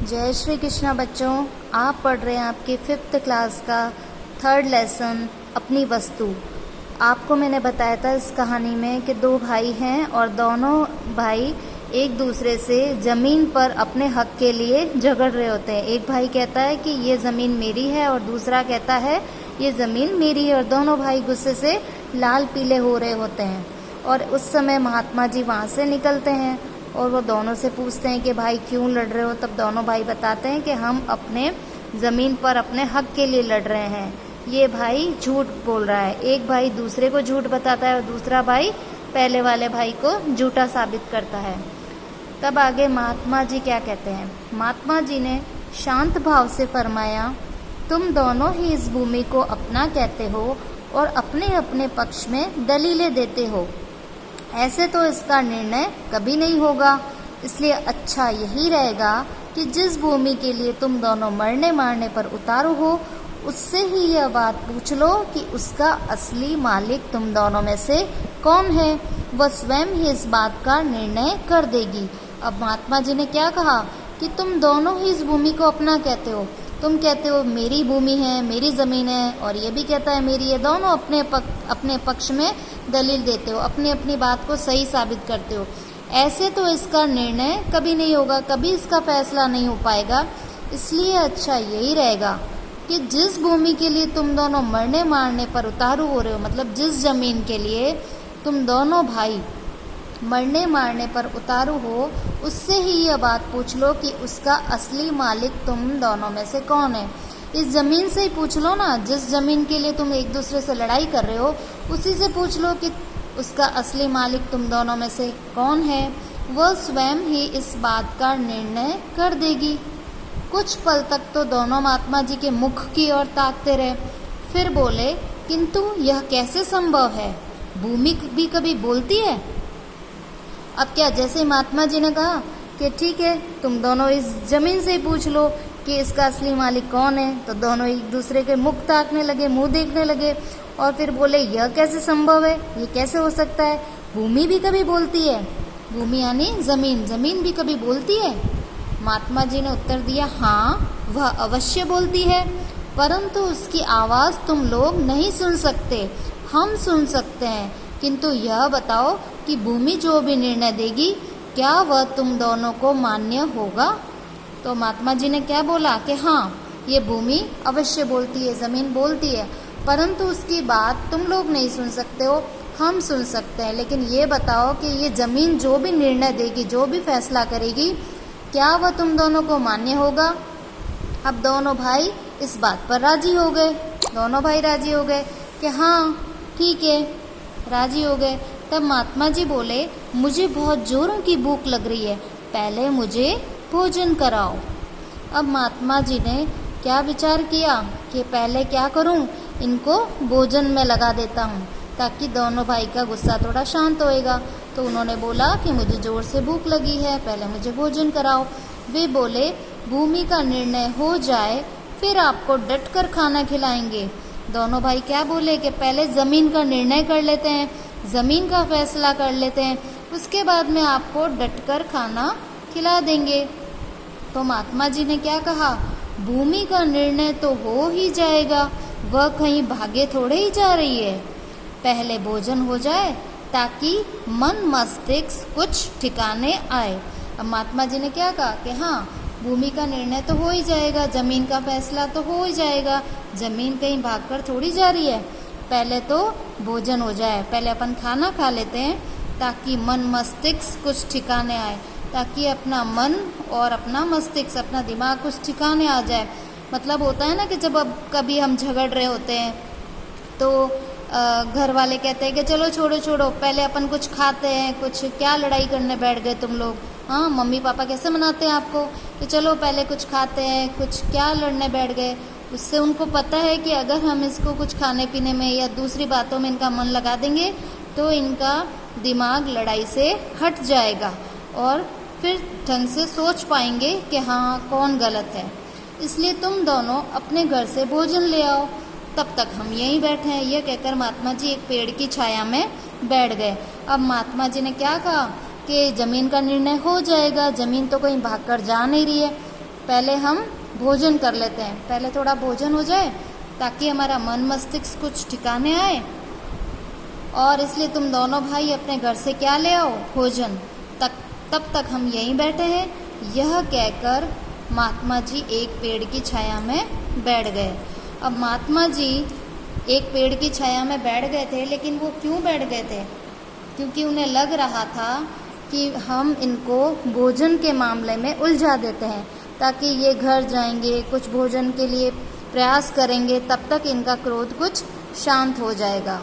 जय श्री कृष्णा बच्चों, आप पढ़ रहे हैं आपके 5th क्लास का 3rd लेसन अपनी वस्तु। आपको मैंने बताया था इस कहानी में कि 2 भाई हैं और दोनों भाई एक दूसरे से ज़मीन पर अपने हक के लिए झगड़ रहे होते हैं। एक भाई कहता है कि ये ज़मीन मेरी है और दूसरा कहता है ये ज़मीन मेरी है, और दोनों भाई गुस्से से लाल पीले हो रहे होते हैं। और उस समय महात्मा जी वहाँ से निकलते हैं और वो दोनों से पूछते हैं कि भाई क्यों लड़ रहे हो। तब दोनों भाई बताते हैं कि हम अपने ज़मीन पर अपने हक के लिए लड़ रहे हैं। ये भाई झूठ बोल रहा है। एक भाई दूसरे को झूठ बताता है और दूसरा भाई पहले वाले भाई को झूठा साबित करता है। तब आगे महात्मा जी क्या कहते हैं। महात्मा जी ने शांत भाव से फरमाया, तुम दोनों ही इस भूमि को अपना कहते हो और अपने अपने पक्ष में दलीलें देते हो। ऐसे तो इसका निर्णय कभी नहीं होगा, इसलिए अच्छा यही रहेगा कि जिस भूमि के लिए तुम दोनों मरने मारने पर उतारू हो, उससे ही यह बात पूछ लो कि उसका असली मालिक तुम दोनों में से कौन है। वह स्वयं ही इस बात का निर्णय कर देगी। अब महात्मा जी ने क्या कहा कि तुम दोनों ही इस भूमि को अपना कहते हो। तुम कहते हो मेरी भूमि है, मेरी ज़मीन है, और ये भी कहता है मेरी है। दोनों अपने पक्ष में दलील देते हो, अपनी अपनी बात को सही साबित करते हो। ऐसे तो इसका निर्णय कभी नहीं होगा, कभी इसका फैसला नहीं हो पाएगा। इसलिए अच्छा यही रहेगा कि जिस भूमि के लिए तुम दोनों मरने मारने पर उतारू हो रहे हो, मतलब जिस ज़मीन के लिए तुम दोनों भाई मरने मारने पर उतारू हो, उससे ही यह बात पूछ लो कि उसका असली मालिक तुम दोनों में से कौन है। इस ज़मीन से ही पूछ लो ना, जिस ज़मीन के लिए तुम एक दूसरे से लड़ाई कर रहे हो, उसी से पूछ लो कि उसका असली मालिक तुम दोनों में से कौन है। वह स्वयं ही इस बात का निर्णय कर देगी। कुछ पल तक तो दोनों महात्मा जी के मुख की ओर ताकते रहे, फिर बोले, किंतु यह कैसे संभव है? भूमि भी कभी बोलती है? अब क्या, जैसे महात्मा जी ने कहा कि ठीक है, तुम दोनों इस ज़मीन से ही पूछ लो कि इसका असली मालिक कौन है, तो दोनों एक दूसरे के मुख ताकने लगे, मुंह देखने लगे, और फिर बोले यह कैसे संभव है, ये कैसे हो सकता है? भूमि भी कभी बोलती है? भूमि यानी ज़मीन, ज़मीन भी कभी बोलती है? महात्मा जी ने उत्तर दिया, हाँ, वह अवश्य बोलती है, परंतु उसकी आवाज़ तुम लोग नहीं सुन सकते, हम सुन सकते हैं। किंतु यह बताओ कि भूमि जो भी निर्णय देगी, क्या वह तुम दोनों को मान्य होगा? तो महात्मा जी ने क्या बोला कि हाँ, ये भूमि अवश्य बोलती है, ज़मीन बोलती है, परंतु उसकी बात तुम लोग नहीं सुन सकते हो, हम सुन सकते हैं। लेकिन ये बताओ कि ये ज़मीन जो भी निर्णय देगी, जो भी फैसला करेगी, क्या वह तुम दोनों को मान्य होगा? अब दोनों भाई इस बात पर राजी हो गए। दोनों भाई राजी हो गए कि हाँ ठीक है, राजी हो गए। तब महात्मा जी बोले, मुझे बहुत जोरों की भूख लग रही है, पहले मुझे भोजन कराओ। अब महात्मा जी ने क्या विचार किया कि पहले क्या करूं, इनको भोजन में लगा देता हूं, ताकि दोनों भाई का गुस्सा थोड़ा शांत होएगा। तो उन्होंने बोला कि मुझे ज़ोर से भूख लगी है, पहले मुझे भोजन कराओ। वे बोले, भूमि का निर्णय हो जाए फिर आपको डट कर खाना खिलाएंगे। दोनों भाई क्या बोले कि पहले ज़मीन का निर्णय कर लेते हैं, ज़मीन का फैसला कर लेते हैं, उसके बाद में आपको डटकर खाना खिला देंगे। तो महात्मा जी ने क्या कहा, भूमि का निर्णय तो हो ही जाएगा, वह कहीं भागे थोड़े ही जा रही है। पहले भोजन हो जाए ताकि मन मस्तिष्क कुछ ठिकाने आए। अब महात्मा जी ने क्या कहा कि हाँ, भूमि का निर्णय तो हो ही जाएगा, ज़मीन का फैसला तो हो ही जाएगा, ज़मीन कहीं भागकर थोड़ी जा रही है। पहले तो भोजन हो जाए, पहले अपन खाना खा लेते हैं, ताकि मन मस्तिष्क कुछ ठिकाने आए, ताकि अपना मन और अपना मस्तिष्क, अपना दिमाग कुछ ठिकाने आ जाए। मतलब होता है ना कि जब अब कभी हम झगड़ रहे होते हैं तो घर वाले कहते हैं कि चलो छोड़ो छोड़ो, पहले अपन कुछ खाते हैं, कुछ क्या लड़ाई करने बैठ गए तुम लोग। हाँ, मम्मी पापा कैसे मनाते हैं आपको कि चलो पहले कुछ खाते हैं, कुछ क्या लड़ने बैठ गए। उससे उनको पता है कि अगर हम इसको कुछ खाने पीने में या दूसरी बातों में इनका मन लगा देंगे तो इनका दिमाग लड़ाई से हट जाएगा और फिर ढंग से सोच पाएंगे कि हाँ कौन गलत है। इसलिए तुम दोनों अपने घर से भोजन ले आओ, तब तक हम यहीं बैठे हैं। यह कहकर महात्मा जी एक पेड़ की छाया में बैठ गए। अब महात्मा जी ने क्या कहा कि ज़मीन का निर्णय हो जाएगा, ज़मीन तो कहीं भागकर जा नहीं रही है। पहले हम भोजन कर लेते हैं, पहले थोड़ा भोजन हो जाए ताकि हमारा मन मस्तिष्क कुछ ठिकाने आए। और इसलिए तुम दोनों भाई अपने घर से क्या ले आओ, भोजन। तब तक हम यहीं बैठे हैं। यह कहकर महात्मा जी एक पेड़ की छाया में बैठ गए। अब महात्मा जी एक पेड़ की छाया में बैठ गए थे, लेकिन वो क्यों बैठ गए थे? क्योंकि उन्हें लग रहा था कि हम इनको भोजन के मामले में उलझा देते हैं, ताकि ये घर जाएंगे, कुछ भोजन के लिए प्रयास करेंगे, तब तक इनका क्रोध कुछ शांत हो जाएगा।